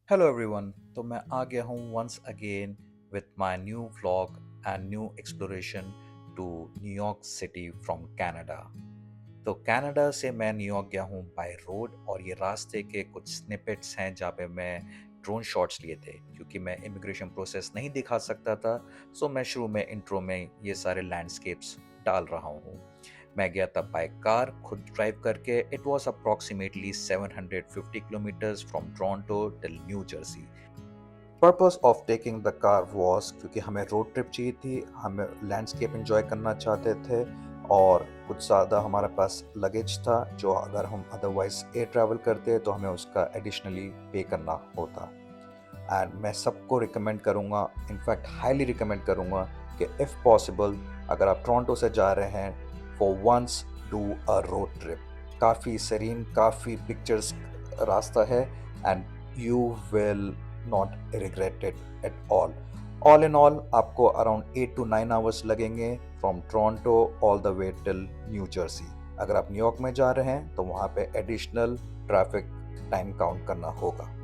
Hello everyone. तो मैं आ गया हूँ once again with my new vlog and new exploration to New York city from Canada. तो कनाडा से मैं न्यूयॉर्क गया हूँ बाय रोड, और ये रास्ते के कुछ स्निपेट्स हैं जहाँ पे मैं ड्रोन शॉट्स लिए थे क्योंकि मैं इमिग्रेशन प्रोसेस नहीं दिखा सकता था। सो मैं शुरू में इंट्रो में ये सारे लैंडस्केप्स डाल रहा हूँ। मैं गया था बाय कार, खुद ड्राइव करके। It was approximately 750 kilometres from Toronto till New Jersey. Purpose of taking the car was क्योंकि हमें रोड ट्रिप चाहिए थी, हमें लैंडस्केप एंजॉय करना चाहते थे, और कुछ ज़्यादा हमारे पास लगेज था जो अगर हम अदरवाइज एयर ट्रैवल करते तो हमें उसका एडिशनली पे करना होता। एंड मैं सबको रिकमेंड करूँगा, इनफैक्ट हाईली रिकमेंड करूँगा कि इफ़ पॉसिबल अगर आप टोरंटो से जा रहे हैं, for once do a road trip. काफ़ी सीरीन, काफ़ी पिक्चर्स रास्ता है, and you will not regret it at all in all आपको अराउंड 8 to 9 आवर्स लगेंगे from Toronto all the way till New Jersey. अगर आप न्यूयॉर्क में जा रहे हैं तो वहाँ पे एडिशनल ट्रैफिक टाइम काउंट करना होगा।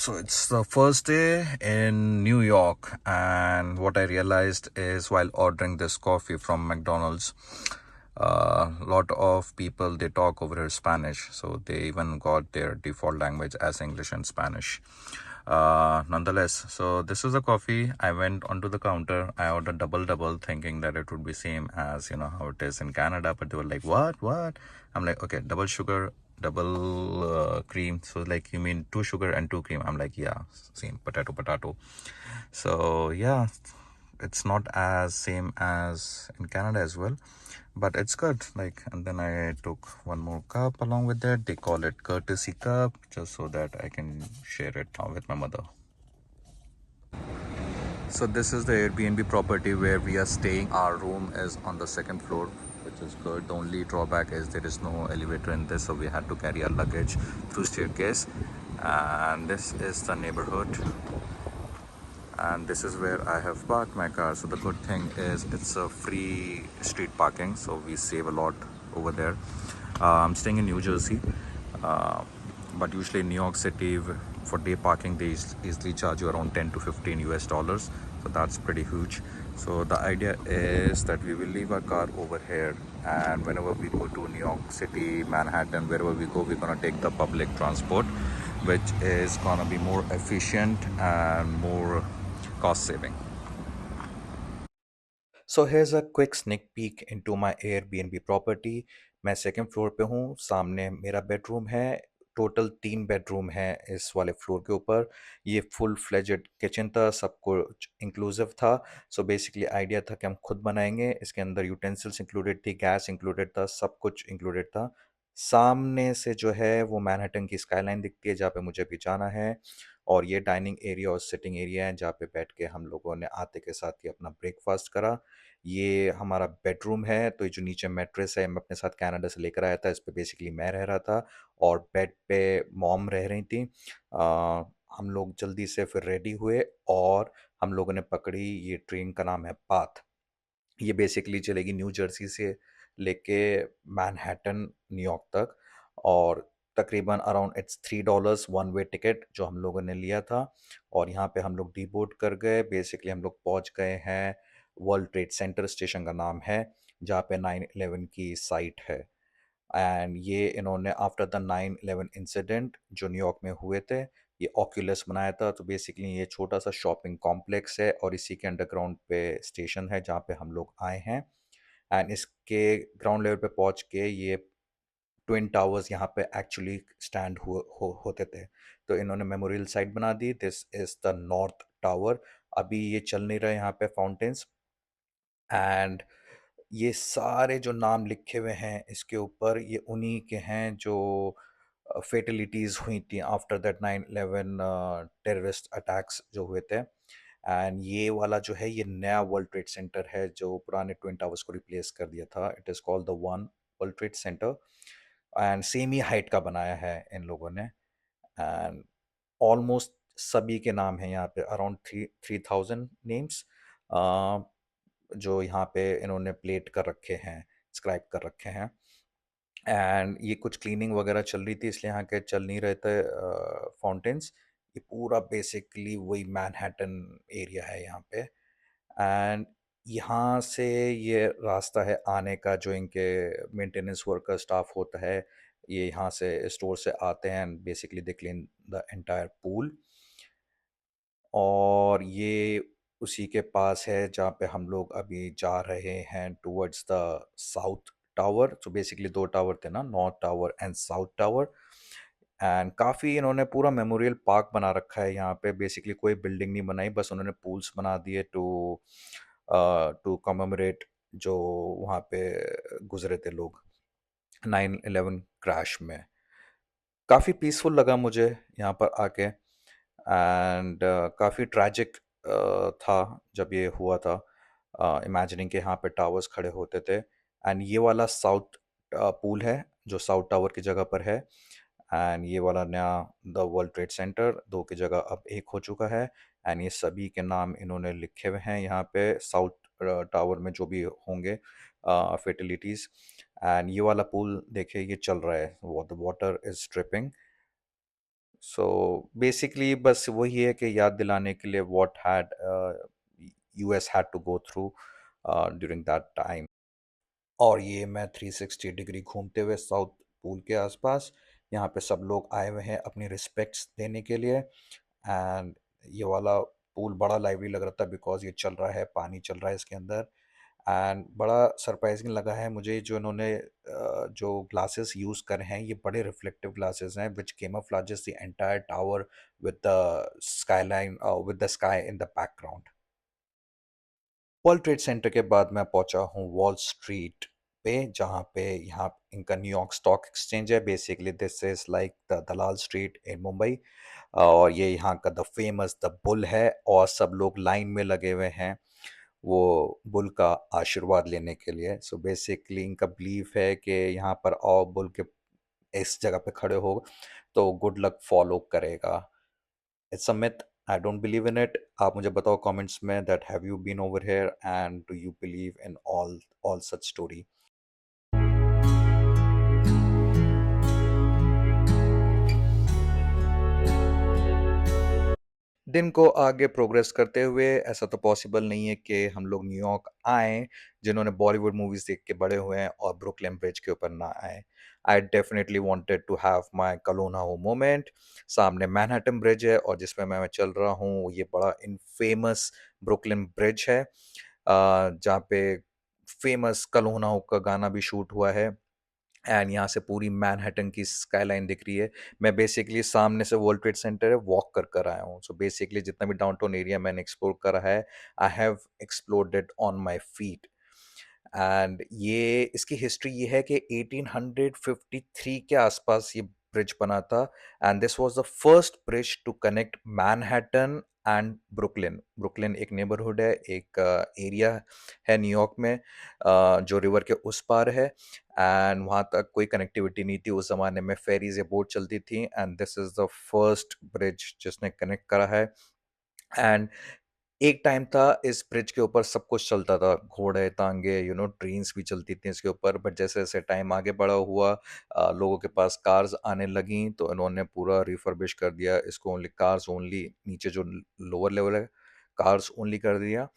So it's the first day in New York, and what I realized is while ordering this coffee from McDonald's, a lot of people they talk over here Spanish, so they even got their default language as English and Spanish. Nonetheless, so this is the coffee. I went onto the counter. I ordered double, thinking that it would be same as how it is in Canada. But they were like, "What?" I'm like, "Okay, double sugar, double cream." So like, you mean two sugar and two cream? I'm like, "Yeah, same potato." So yeah, it's not as same as in Canada as well, but it's good. Like, and then I took one more cup along with that. They call it courtesy cup, just so that I can share it with my mother. So this is the Airbnb property where we are staying. Our room is on the second floor, which is good. The only drawback is there is no elevator in this, so we had to carry our luggage through staircase. And this is the neighborhood, and this is where I have parked my car. So the good thing is it's a free street parking, so we save a lot over there. I'm staying in New Jersey, uh, but usually in New York City for day parking they easily charge you around 10 to 15 US dollars, so that's pretty huge. So the idea is that we will leave our car over here, and whenever we go to New York City, Manhattan, wherever we go, we're gonna take the public transport, which is gonna be more efficient and more cost saving. So here's a quick sneak peek into my Airbnb property. मैं second floor पे हूँ, सामने मेरा bedroom है। Total 3 bedroom है इस वाले floor के ऊपर। ये फुल फ्लेजेड किचन था, सब कुछ इंक्लूसिव था। सो बेसिकली आइडिया था कि हम खुद बनाएंगे। इसके अंदर यूटेंसिल्स इंक्लूडेड थी, गैस इंक्लूडेड था, सब कुछ इंक्लूडेड था। सामने से जो है वो मैनहट्टन की स्काईलाइन दिखती है जहाँ पे मुझे भी जाना है, और ये डाइनिंग एरिया और सिटिंग एरिया है जहाँ पे बैठ के हम लोगों ने आते के साथ ही अपना ब्रेकफास्ट करा। ये हमारा बेडरूम है, तो ये जो नीचे मैट्रेस है मैं अपने साथ कनाडा से लेकर आया था, इस पे बेसिकली मैं रह रहा था, और बेड पे मॉम रह रही थी। हम लोग जल्दी से फिर रेडी हुए, और हम लोगों ने पकड़ी ये ट्रेन का नाम है पाथ। ये बेसिकली चलेगी न्यू जर्सी से लेके मैनहट्टन न्यूयॉर्क तक, और तकरीबन around its $3 one way ticket जो हम लोगों ने लिया था। और यहाँ पे हम लोग डीबोर्ड कर गए। बेसिकली हम लोग पहुँच गए हैं वर्ल्ड ट्रेड सेंटर, स्टेशन का नाम है, जहाँ पे 9/11 की साइट है। एंड ये इन्होंने आफ्टर द 9/11 इंसिडेंट जो न्यूयॉर्क में हुए थे, ये ऑक्यूलस बनाया था। तो बेसिकली ये छोटा सा शॉपिंग कॉम्प्लेक्स है, और इसी के अंडरग्राउंड पे स्टेशन है जहाँ पे हम लोग आए हैं। एंड इसके ग्राउंड लेवल पे पहुँच के ये ट्विन टावर्स यहाँ पे एक्चुअली स्टैंड होते थे। तो इन्होंने मेमोरियल साइट बना दी। This is the north tower. अभी ये चल नहीं रहा है यहाँ पे फाउंटेन्स। एंड ये सारे जो नाम लिखे हुए हैं इसके ऊपर, ये उन्हीं के हैं जो फेटलिटीज़ हुई थी आफ्टर दैट 9/11 टेररिस्ट अटैक्स जो हुए थे। एंड ये वाला जो है ये नया वर्ल्ड ट्रेड सेंटर है जो पुराने ट्विन टावर्स को रिप्लेस कर दिया था। It is called the one world trade centre. And same he height का बनाया है इन लोगों ने। एंड ऑलमोस्ट सभी के नाम हैं यहाँ पे, अराउंड 3000 नेम्स जो यहाँ पे इन्होंने प्लेट कर रखे हैं, स्क्राइब कर रखे हैं। एंड ये कुछ क्लीनिंग वगैरह चल रही थी, इसलिए यहाँ के चल नहीं रहे थे फाउंटेन्स। ये पूरा बेसिकली वही मैनहट्टन एरिया है यहाँ पे। एंड यहाँ से ये रास्ता है आने का, जो इनके मेंटेनेंस वर्कर स्टाफ होता है, ये यहाँ से स्टोर से आते हैं and basically they clean the entire pool. और ये उसी के पास है जहाँ पे हम लोग अभी जा रहे हैं, टुवर्ड्स द साउथ टावर। तो बेसिकली दो टावर थे ना, north tower and south tower. And काफ़ी इन्होंने पूरा मेमोरियल पार्क बना रखा है यहाँ पे। बेसिकली कोई बिल्डिंग नहीं बनाई, बस उन्होंने पूल्स बना दिए टू टू कमेमोरेट जो वहाँ पे गुजरे थे लोग 9/11 क्रैश में। काफ़ी पीसफुल लगा मुझे यहाँ पर आके। एंड काफ़ी ट्रैजिक था जब ये हुआ था। इमेजिनिंग के यहाँ पे टावर्स खड़े होते थे। एंड ये वाला साउथ पूल है जो साउथ टावर की जगह पर है। एंड ये वाला नया द वर्ल्ड ट्रेड सेंटर, दो की जगह अब एक हो चुका है। एंड ये सभी के नाम इन्होंने लिखे हुए हैं यहाँ पे साउथ टावर में जो भी होंगे फैटिलिटीज़। एंड ये वाला पूल देखिए ये चल रहा है, the water is dripping. So basically बस वही है कि याद दिलाने के लिए what had us had to go through during that time. और ये मैं 360 डिग्री घूमते हुए साउथ पूल के आसपास, यहाँ पे सब लोग आए हुए हैं अपनी रिस्पेक्ट्स देने के लिए। एंड ये वाला पूल बड़ा लाइवली लग रहा था बिकॉज ये चल रहा है, पानी चल रहा है इसके अंदर। एंड बड़ा सरप्राइजिंग लगा है मुझे जो इन्होंने जो ग्लासेस यूज़ करे हैं, ये बड़े रिफ्लेक्टिव ग्लासेस हैं विच camouflages the entire tower with the skyline, with the sky in the background. World trade centre के बाद मैं पहुंचा हूँ वॉल स्ट्रीट पे, जहाँ पे यहाँ इनका न्यूयॉर्क स्टॉक एक्सचेंज है। Basically this is like the Dalal street in Mumbai. और ये यहाँ का द फेमस द बुल है, और सब लोग लाइन में लगे हुए हैं वो बुल का आशीर्वाद लेने के लिए। सो बेसिकली इनका बिलीफ है कि यहाँ पर आओ, बुल के इस जगह पे खड़े हो तो गुड लक फॉलो करेगा। It's a myth, I don't believe in it. आप मुझे बताओ कमेंट्स में that have you been over here and do you believe in all such story. दिन को आगे प्रोग्रेस करते हुए ऐसा तो पॉसिबल नहीं है कि हम लोग न्यूयॉर्क आएँ, जिन्होंने बॉलीवुड मूवीज़ देख के बड़े हुए हैं, और ब्रुकलिन ब्रिज के ऊपर ना आएँ। I definitely wanted to have my Kal Ho Naa Ho moment. सामने मैनहट्टन ब्रिज है और जिसमें मैं चल रहा हूँ, ये बड़ा इनफेमस ब्रुकलिन ब्रिज है, जहाँ पे फेमस कलोनाहो का गाना भी शूट हुआ है। एंड यहाँ से पूरी मैनहट्टन की स्काईलाइन दिख रही है। मैं बेसिकली सामने से वर्ल्ड ट्रेड सेंटर है वॉक कर कर आया हूँ। सो बेसिकली जितना भी डाउनटाउन एरिया मैंने एक्सप्लोर करा है, I have explored it on my feet. And ये इसकी हिस्ट्री ये है कि 1853 के आसपास ये ब्रिज बना था। And this was the first bridge to connect Manhattan and Brooklyn. Brooklyn एक नेबरहुड है, एक एरिया है न्यूयॉर्क में, जो रिवर के उस पार है। एंड वहाँ तक कोई कनेक्टिविटी नहीं थी उस ज़माने में, फेरीज या बोट चलती थी। And this is the first bridge जिसने कनेक्ट करा है। एंड एक टाइम था इस ब्रिज के ऊपर सब कुछ चलता था, घोड़े, टांगे, ट्रेन्स भी चलती थी इसके ऊपर। बट जैसे-जैसे टाइम आगे बढ़ा हुआ, लोगों के पास कार्स आने लगीं, तो इन्होंने पूरा रिफर्बिश कर दिया इसको, ओनली कार्स ओनली, नीचे जो लोअर लेवल है, कार्स ओनली कर दिया।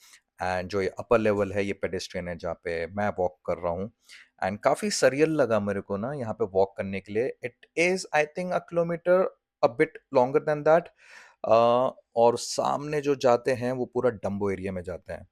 एंड जो ये अपर लेवल है, ये पेडेस्ट्रियन है जहाँ पे मैं वॉक कर रहा हूँ। एंड काफ़ी सरियल लगा मेरे को ना यहाँ पे वॉक करने के लिए। It is I think a kilometre, a bit longer than that. और सामने जो जाते हैं वो पूरा डंबो एरिया में जाते हैं।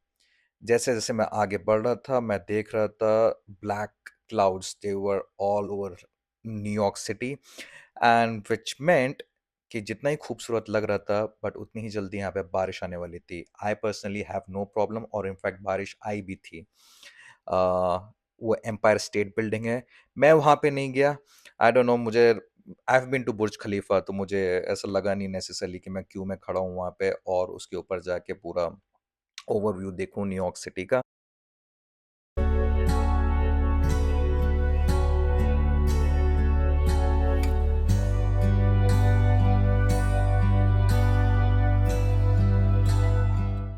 जैसे-जैसे मैं आगे बढ़ रहा था, मैं देख रहा था black clouds, they were all over New York city, and which meant कि जितना ही खूबसूरत लग रहा था, बट उतनी ही जल्दी यहाँ पे बारिश आने वाली थी। I personally have no problem, और इनफैक्ट बारिश आई भी थी। अ, वो एम्पायर स्टेट बिल्डिंग है, मैं वहाँ पे नहीं गया। आई डोंट नो, मुझे आई हैव बीन टू बुर्ज खलीफा, तो मुझे ऐसा लगा नहीं नेसेसरली कि मैं क्यों मैं खड़ा हूँ वहाँ पे और उसके ऊपर जाके पूरा ओवरव्यू देखूँ न्यूयॉर्क सिटी का।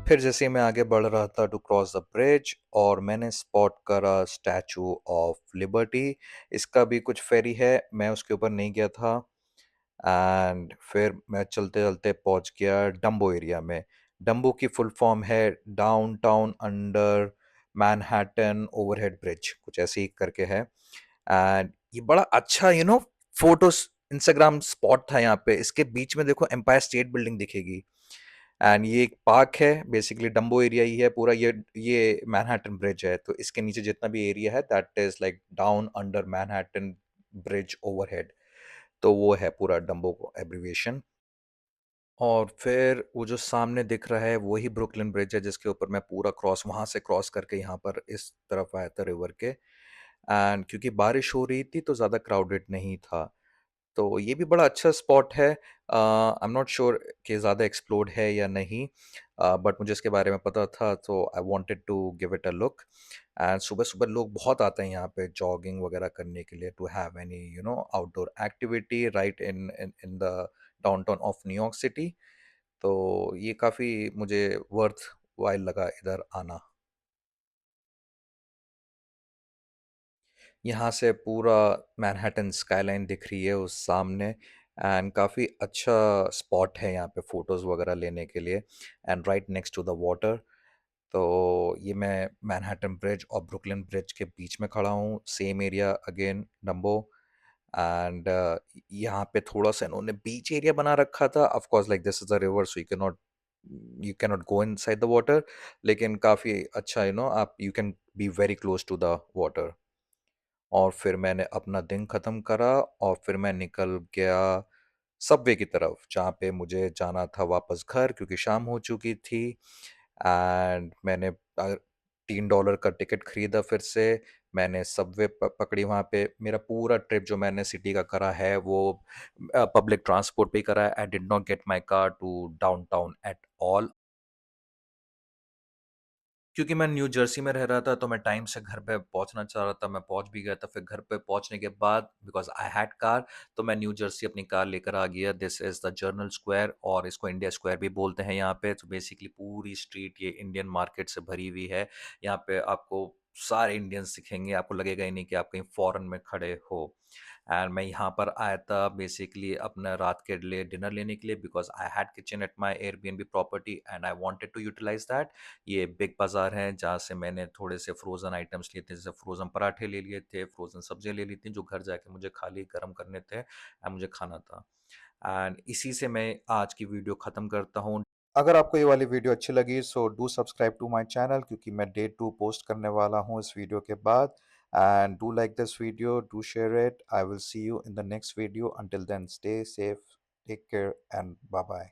फिर जैसे ही मैं आगे बढ़ रहा था टू क्रॉस द ब्रिज, और मैंने स्पॉट करा स्टैचू ऑफ लिबर्टी। इसका भी कुछ फेरी है, मैं उसके ऊपर नहीं गया था। एंड फिर मैं चलते-चलते पहुंच गया डम्बो एरिया में। डम्बो की फुल फॉर्म है downtown under Manhattan overhead bridge, कुछ ऐसे ही करके है। एंड ये बड़ा अच्छा फोटोस इंस्टाग्राम स्पॉट था। यहाँ पे इसके बीच में देखो एम्पायर स्टेट बिल्डिंग दिखेगी। एंड ये एक पार्क है, बेसिकली डम्बो एरिया ही है पूरा। ये मैनहट्टन ब्रिज है, तो इसके नीचे जितना भी एरिया है that is like down under Manhattan bridge overhead. तो वो है पूरा डम्बो को एब्रिविएशन। और फिर वो जो सामने दिख रहा है वही ब्रुकलिन ब्रिज है, जिसके ऊपर मैं पूरा क्रॉस वहां से क्रॉस करके यहाँ पर इस तरफ आया था रिवर के। एंड क्योंकि बारिश हो रही थी तो ज़्यादा क्राउडेड नहीं था। तो ये भी बड़ा अच्छा स्पॉट है। आई एम नॉट श्योर कि ज़्यादा एक्सप्लोर्ड है या नहीं, बट मुझे इसके बारे में पता था तो I wanted to give it a look. And सुबह सुबह लोग बहुत आते हैं यहाँ पे जॉगिंग वगैरह करने के लिए, to have any outdoor activity right in in in the downtown of New York city. तो ये काफ़ी मुझे वर्थ वाइल लगा इधर आना। यहाँ से पूरा मैनहट्टन स्काईलाइन दिख रही है उस सामने। एंड काफ़ी अच्छा स्पॉट है यहाँ पे फ़ोटोज़ वगैरह लेने के लिए, and right next to the water. तो ये मैं मैनहट्टन ब्रिज और ब्रुकलिन ब्रिज के बीच में खड़ा हूँ, same area again Dumbo. And यहाँ पे थोड़ा सा इन्होंने बीच एरिया बना रखा था। Of course like this is a river, so you can not go inside the water, लेकिन काफ़ी अच्छा आप you can be very close to the water. और फिर मैंने अपना दिन ख़त्म करा, और फिर मैं निकल गया सबवे की तरफ, जहाँ पे मुझे जाना था वापस घर क्योंकि शाम हो चुकी थी। एंड मैंने $3 का टिकट खरीदा फिर से। मैंने सबवे पकड़ी वहाँ पे। मेरा पूरा ट्रिप जो मैंने सिटी का करा है वो पब्लिक ट्रांसपोर्ट पे ही करा है। I did not get my car to downtown at all. क्योंकि मैं न्यू जर्सी में रह रहा था तो मैं टाइम से घर पे पहुंचना चाह रहा था। मैं पहुंच भी गया था। फिर घर पे पहुंचने के बाद बिकॉज आई हैड कार, तो मैं न्यू जर्सी अपनी कार लेकर आ गया। This is the journal square, और इसको इंडिया स्क्वायर भी बोलते हैं यहाँ पे। तो बेसिकली पूरी स्ट्रीट ये इंडियन मार्केट से भरी हुई है। यहाँ पे आपको सारे इंडियंस दिखेंगे, आपको लगेगा ही नहीं कि आप कहीं फॉरेन में खड़े हो। एंड मैं यहाँ पर आया था बेसिकली अपना रात के लिए डिनर लेने के लिए, because I had kitchen at my Airbnb property and I wanted to utilize that. ये बिग बाज़ार है जहाँ से मैंने थोड़े से फ्रोज़न आइटम्स लिए थे, जैसे फ्रोज़न पराठे ले लिए थे, फ्रोज़न सब्जियाँ ले ली थी, जो घर जाके मुझे खाली गर्म करने थे एंड मुझे खाना था। एंड इसी से मैं आज की वीडियो ख़त्म करता हूँ। अगर आपको ये वाली वीडियो अच्छी लगी so do subscribe to my channel, क्योंकि मैं डे 2 पोस्ट करने वाला हूँ इस वीडियो के बाद। And do like this video, do share it. I will see you in the next video. Until then stay safe, take care and bye bye.